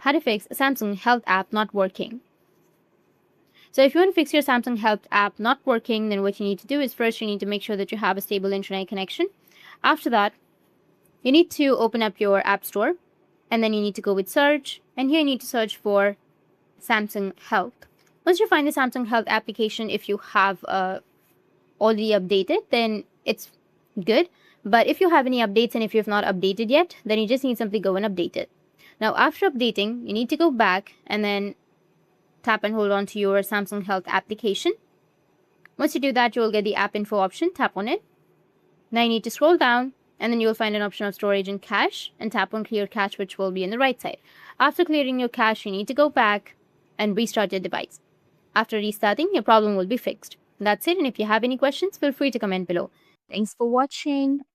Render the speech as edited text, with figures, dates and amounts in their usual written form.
how to fix a Samsung Health app not working. So if you want to fix your Samsung Health app not working, then what you need to do is first you need to make sure that you have a stable internet connection. After that, you need to open up your app store, and then you need to go with search, and here you need to search for Samsung Health. Once you find the Samsung Health application, if you have already updated, then it's good. But if you have any updates and if you have not updated yet, then you just need to simply go and update it. Now, after updating, you need to go back and then tap and hold on to your Samsung Health application. Once you do that, you will get the app info option. Tap on it. Now you need to scroll down, and then you'll find an option of storage and cache, and tap on clear cache, which will be on the right side. After clearing your cache, you need to go back and restart your device. After restarting, your problem will be fixed. That's it, and if you have any questions, feel free to comment below. Thanks for watching.